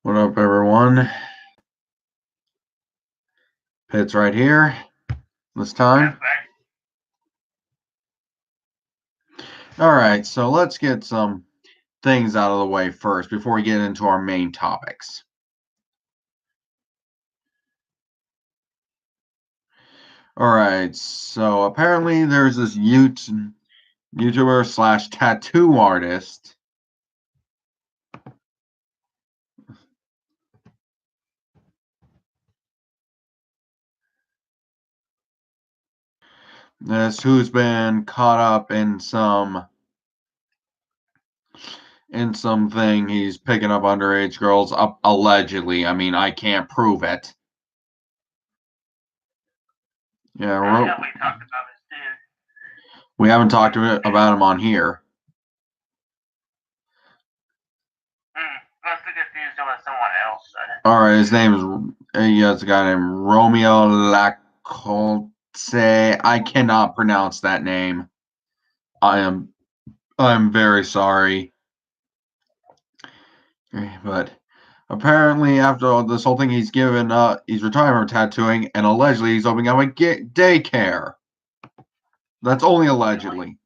What up, everyone? Pitt's right here this time. All right, so let's get some things out of the way first before we get into our main topics. All right, so apparently there's this YouTuber slash tattoo artist. Who's been caught up in something. He's picking up underage girls, allegedly. I mean, I can't prove it. Yeah, we talked about this dude. We haven't talked about him on here. Must be confused with someone else. All right, his name is it's a guy named Romeo Lacote. I cannot pronounce that name. I'm very sorry. But apparently, after this whole thing, he's retiring from tattooing, and allegedly he's opening up a daycare. That's only allegedly.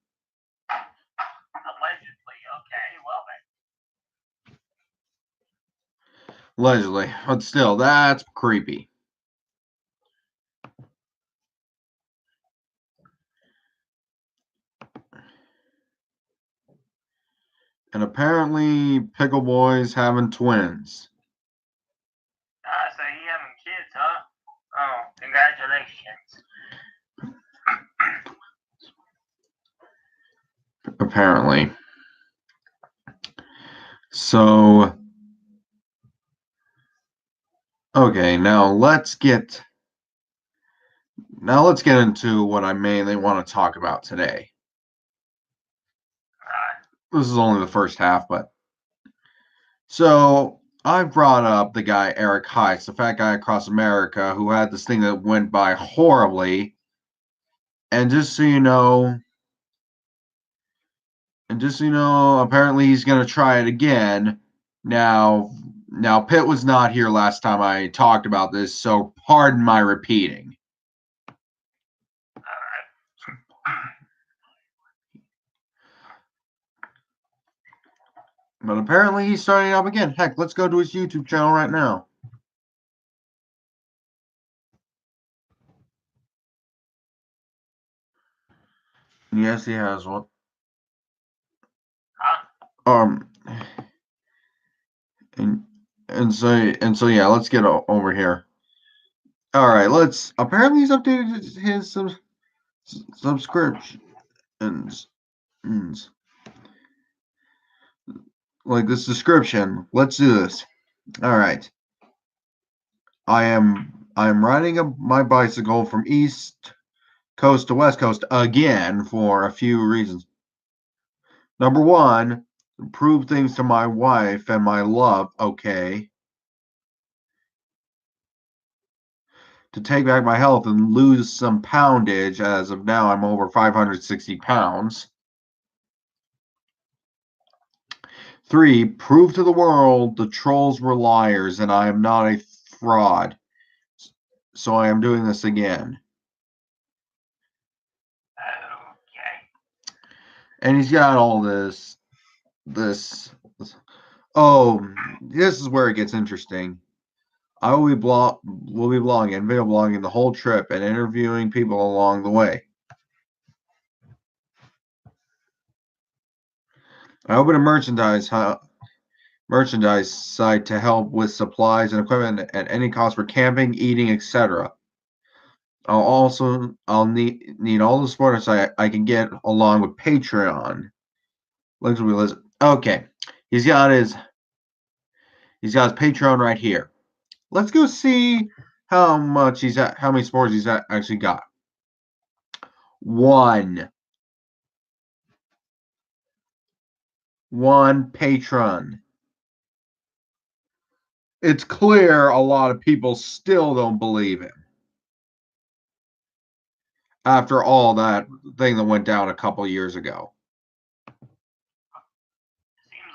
Allegedly, but still, that's creepy. And apparently, Pickle Boy's having twins. So you having kids, huh? Oh, congratulations. Apparently. So, okay, now let's get into what I mainly want to talk about today. This is only the first half, but so I brought up the guy Eric Heiss, the fat guy across America who had this thing that went by horribly. And just so you know, apparently he's going to try it again. Now Pitt was not here last time I talked about this, so pardon my repeating. But apparently he's starting up again. Heck, let's go to his YouTube channel right now. Yes, he has one. And so yeah, let's get over here. All right, apparently he's updated his subscriptions. Like this description. Let's do this. All right. I am riding my bicycle from East Coast to West Coast again for a few reasons. Number one, prove things to my wife and my love, okay. To take back my health and lose some poundage. As of now, I'm over 560 pounds. 3, prove to the world the trolls were liars and I am not a fraud. So I am doing this again. Okay. And he's got all this. Oh, this is where it gets interesting. I will be blogging and video blogging the whole trip and interviewing people along the way. I opened a merchandise site to help with supplies and equipment at any cost for camping, eating, etc. I'll need all the support I can get along with Patreon. Links will be listed. Okay, he's got his Patreon right here. Let's go see how many supporters he's actually got. 1 patron. It's clear a lot of people still don't believe him. After all that thing that went down a couple years ago. Seems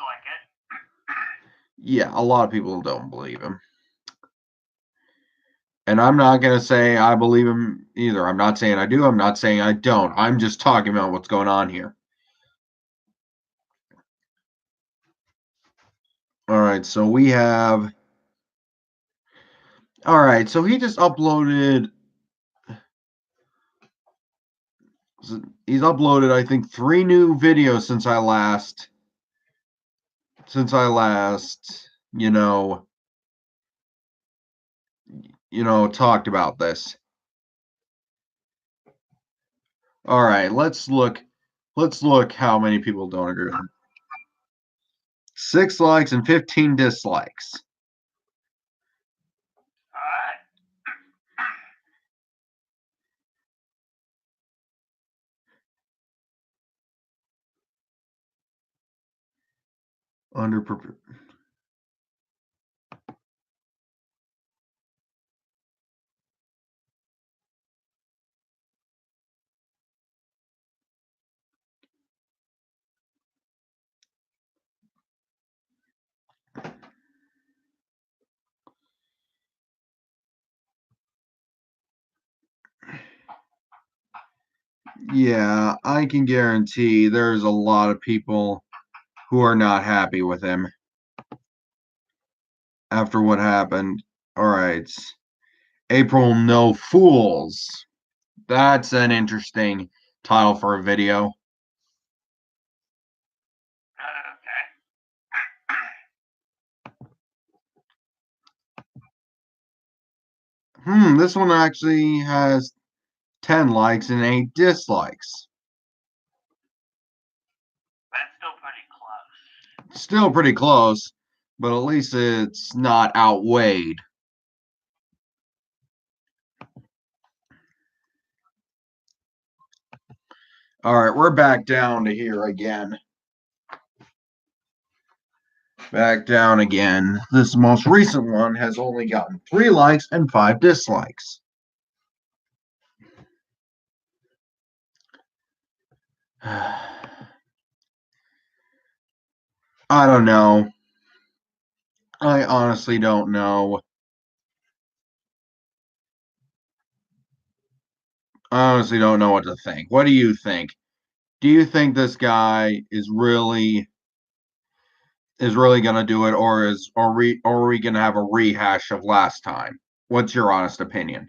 like it. Yeah, a lot of people don't believe him. And I'm not going to say I believe him either. I'm not saying I do. I'm not saying I don't. I'm just talking about what's going on here. All right, so we have. All right, so he just uploaded. He's uploaded, I think, 3 new videos since I last. You talked about this. All right, let's look. Let's look how many people don't agree with him. 6 likes and 15 dislikes. Alright. Underprepared. Yeah, I can guarantee there's a lot of people who are not happy with him after what happened. All right. April No Fools. That's an interesting title for a video. This one actually has 10 likes and 8 dislikes. That's still pretty close. Still pretty close, but at least it's not outweighed. All right, we're back down to here again. Back down again. This most recent one has only gotten 3 likes and 5 dislikes. I don't know. I honestly don't know. I honestly don't know what to think. What do you think? Do you think this guy is really going to do it, or are we going to have a rehash of last time? What's your honest opinion?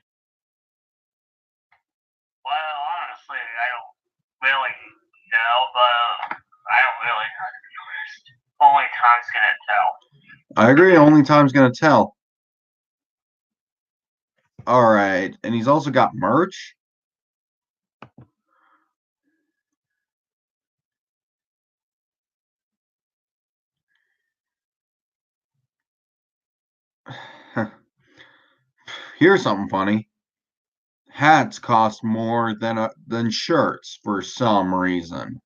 Well, honestly, I don't really know, but I don't really know, to be honest. Only time's gonna tell. I agree. Only time's going to tell. All right, and he's also got merch. Here's something funny. Hats cost more than shirts for some reason.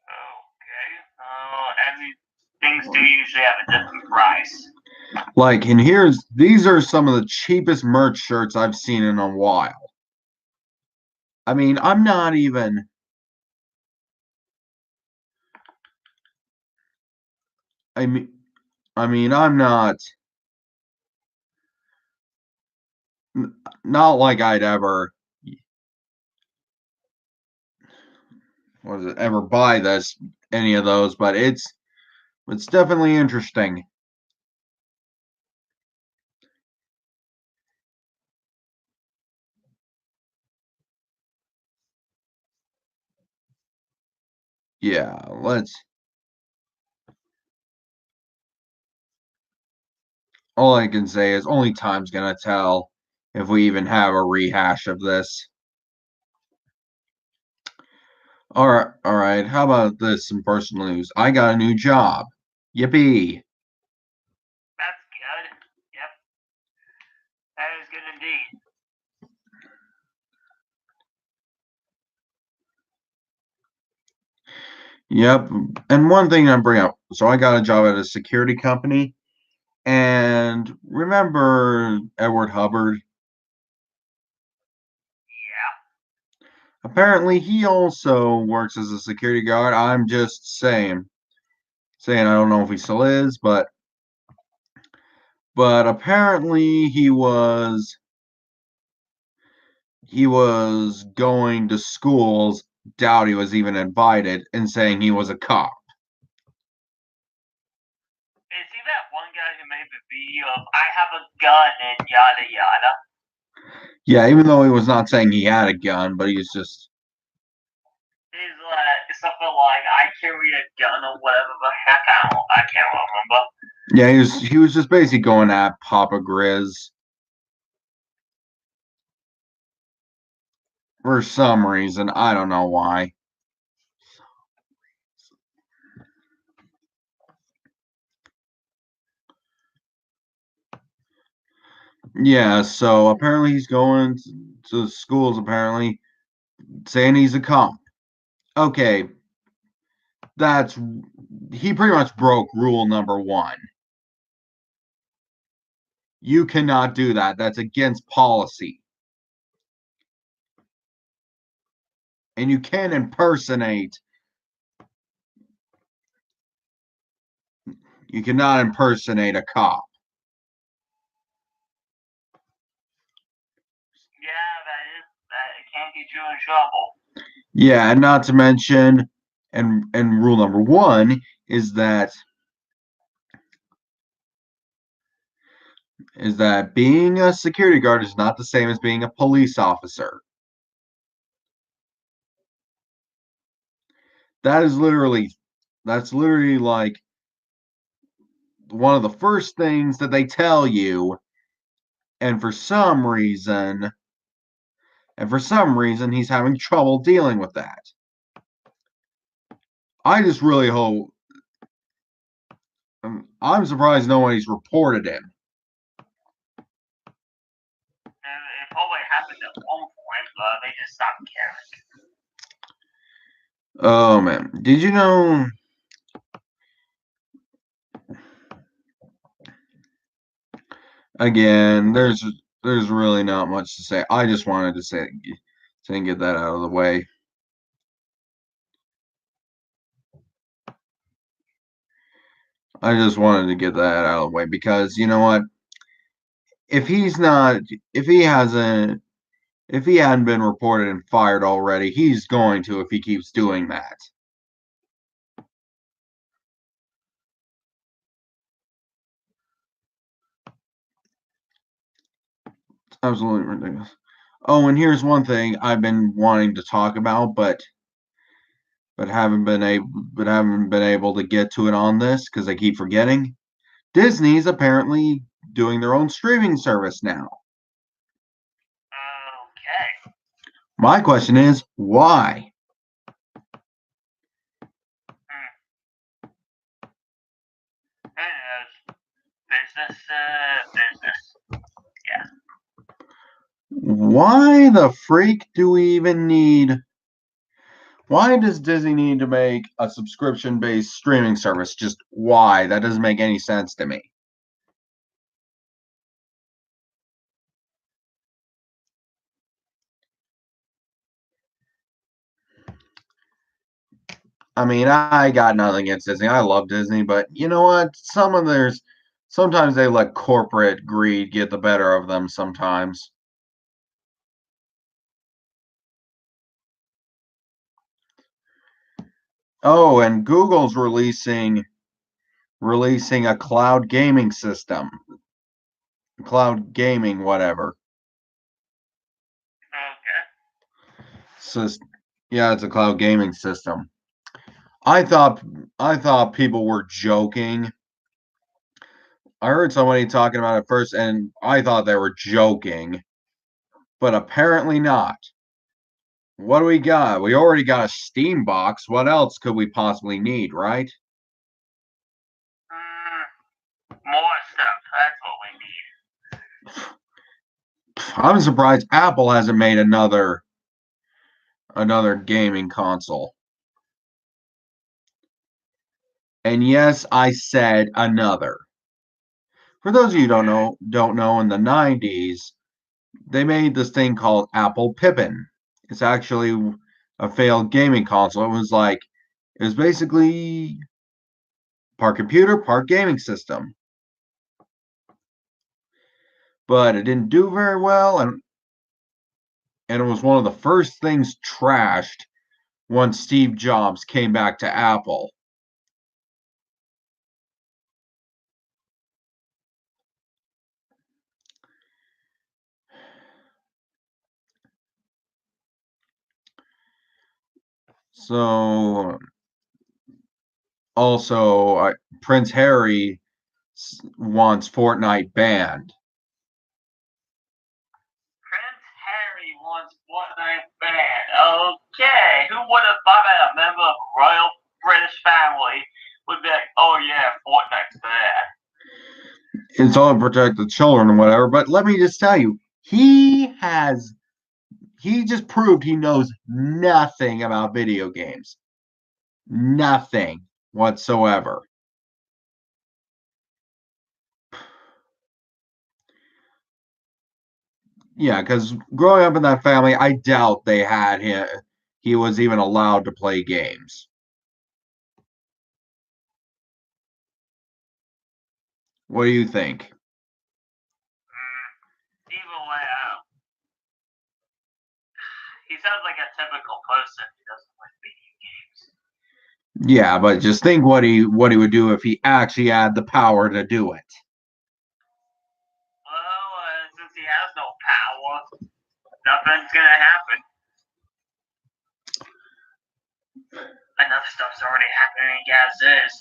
Okay. And these things do usually have a different price. Like, and these are some of the cheapest merch shirts I've seen in a while. I mean, I'm not even. I mean, I'm not like I'd ever. Was it ever buy any of those? But it's definitely interesting. Yeah, all I can say is only time's gonna tell if we even have a rehash of this. All right. How about this? Some personal news. I got a new job. Yippee! That's good. Yep. That is good indeed. Yep. And one thing I bring up. So I got a job at a security company, and remember Edward Hubbard? Yeah. Apparently, he also works as a security guard. I'm just saying. saying I don't know if he still is, but apparently he was going to schools, doubt he was even invited, and saying he was a cop. Is he that one guy who made the video of "I have a gun" and yada yada? Yeah, even though he was not saying he had a gun, but he's just. He's like something like "I carry a gun" or whatever the heck. I can't remember. Yeah, he was just basically going at Papa Grizz for some reason. I don't know why. Yeah, so apparently he's going to schools, apparently saying he's a cop. Okay, he pretty much broke rule number 1. You cannot do that. That's against policy. And you can't impersonate. You cannot impersonate a cop. Yeah, that can get you in trouble. Yeah, and not to mention, and rule number 1 is that being a security guard is not the same as being a police officer. That's literally like one of the first things that they tell you, and for some reason he's having trouble dealing with that. I just really hope. I'm surprised nobody's reported him. It probably happened at one point, but they just stopped caring. Oh man, did you know? Again, there's really not much to say. I just wanted to say and get that out of the way. I just wanted to get that out of the way because you know what? If he hadn't been reported and fired already, he's going to if he keeps doing that. It's absolutely ridiculous. Oh, and here's one thing I've been wanting to talk about, but haven't been able to get to it on this because I keep forgetting. Disney's apparently doing their own streaming service now. Okay. My question is, why? Business. Yeah. Why the freak do we even need? Why does Disney need to make a subscription-based streaming service? Just why? That doesn't make any sense to me. I mean, I got nothing against Disney. I love Disney, but you know what? Sometimes they let corporate greed get the better of them sometimes. Oh, and Google's releasing a cloud gaming system. Cloud gaming, whatever. Okay. So, yeah, it's a cloud gaming system. I thought people were joking. I heard somebody talking about it first, and I thought they were joking, but apparently not. What do we got? We already got a Steam box. What else could we possibly need, right? More stuff. That's what we need. I'm surprised Apple hasn't made another gaming console. And yes, I said another. For those of you who don't know, in the 90s, they made this thing called Apple Pippin. It's actually a failed gaming console. It was basically part computer, part gaming system. But it didn't do very well, and it was one of the first things trashed once Steve Jobs came back to Apple. So, also, Prince Harry wants Fortnite banned. Prince Harry wants Fortnite banned. Okay, who would have thought that a member of the royal British family would be like, oh yeah, Fortnite's bad. It's all to protect the children and whatever, but let me just tell you, he just proved he knows nothing about video games. Nothing whatsoever. Yeah, because growing up in that family, I doubt they had him. He was even allowed to play games. What do you think? Either way, he sounds like a typical person who doesn't like video games. Yeah, but just think what he would do if he actually had the power to do it. Well, since he has no power, nothing's gonna happen. Enough stuff's already happening as is.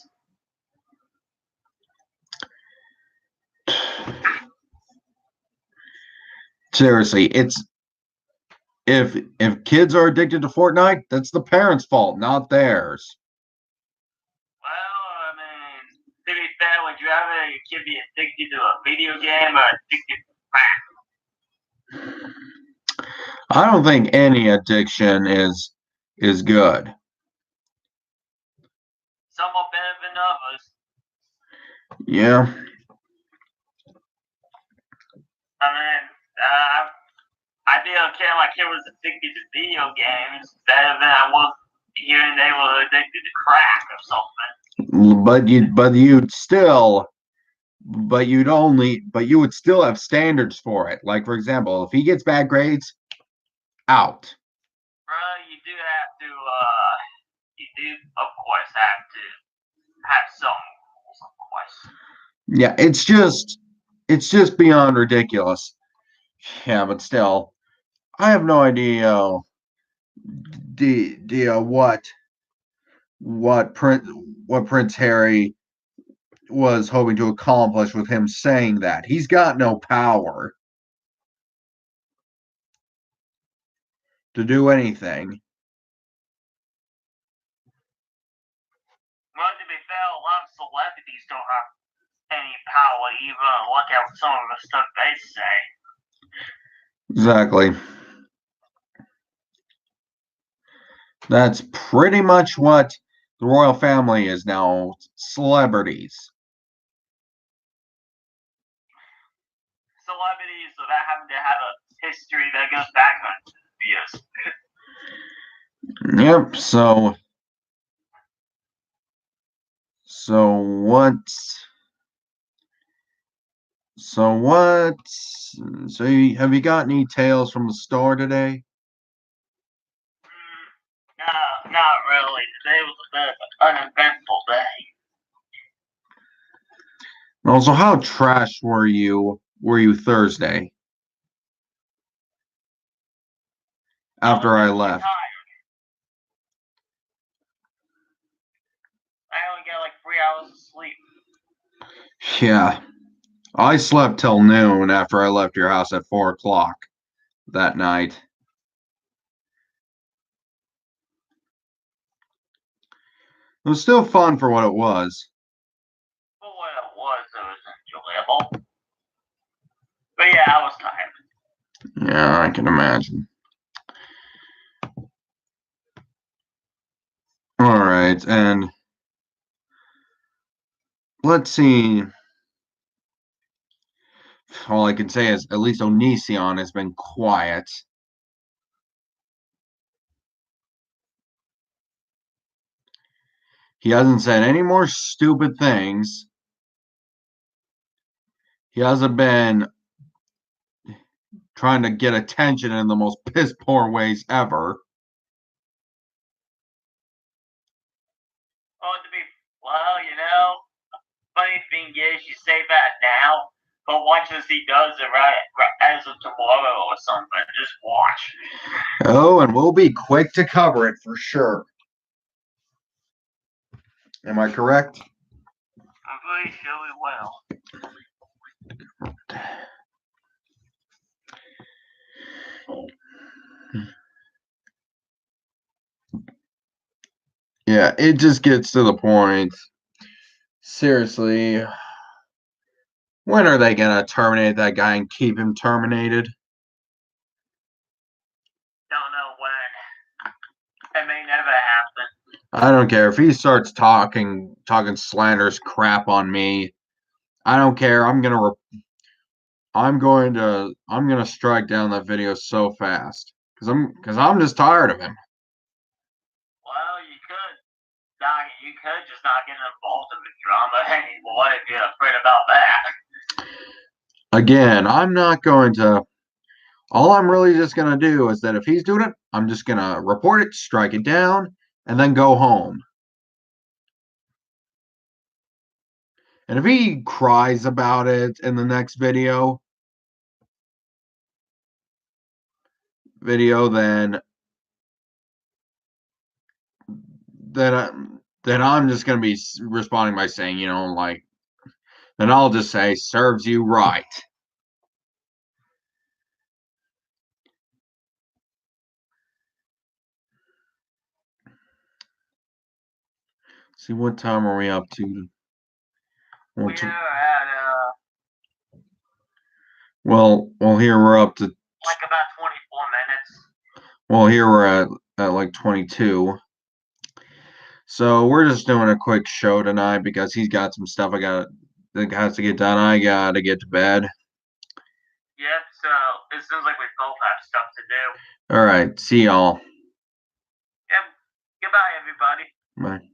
Seriously, it's if kids are addicted to Fortnite, that's the parents' fault, not theirs. Well, I mean, to be fair, would you rather your kid be addicted to a video game or addicted to crack? I don't think any addiction is good. Some are better than others. Yeah. I mean, I'd be okay if my kid was addicted to video games better than I was hearing they were addicted to crack or something. But you would still have standards for it. Like, for example, if he gets bad grades, out. You do have to, of course, have to have some rules, of course. Yeah, it's just beyond ridiculous. Yeah, but still, I have no idea what Prince Harry was hoping to accomplish with him saying that. He's got no power to do anything. Well, to be fair, a lot of celebrities don't have any power even. Look at some of the stuff they say. Exactly. That's pretty much what the royal family is now, celebrities. Celebrities without having to have a history that goes back on years. Yep, so have you got any tales from the store today? No, not really. Today was a bit of an uneventful day. Also, how trash were you Thursday? After I left. I only got like 3 hours of sleep. Yeah. I slept till noon after I left your house at 4:00 that night. It was still fun for what it was. For what it was enjoyable. But yeah, I was tired. Yeah, I can imagine. All right, and let's see. All I can say is at least Onision has been quiet. He hasn't said any more stupid things. He hasn't been trying to get attention in the most piss poor ways ever. Oh, well, funny thing is, you say that now, but watch as he does it right as of tomorrow or something. Just watch. Oh, and we'll be quick to cover it for sure. Am I correct? I'm pretty sure we will. Yeah, it just gets to the point. Seriously, when are they going to terminate that guy and keep him terminated? Don't know when. It may never happen. I don't care if he starts talking slanderous crap on me. I don't care. I'm gonna strike down that video so fast because I'm just tired of him. Well, you could just not get involved in the drama anymore if you're afraid about that. Again, I'm not going to. All I'm really just gonna do is that if he's doing it, I'm just gonna report it, strike it down, and then go home. And if he cries about it in the next video, then I'm just gonna be responding by saying, then I'll just say, serves you right. See, what time are we up to? We're at Well, here we're up to like about 24 minutes. Well, here we're at like 22. So we're just doing a quick show tonight because he's got some stuff that has to get done. I got to get to bed. Yep, so it seems like we both have stuff to do. All right, see y'all. Yep, goodbye, everybody. Bye.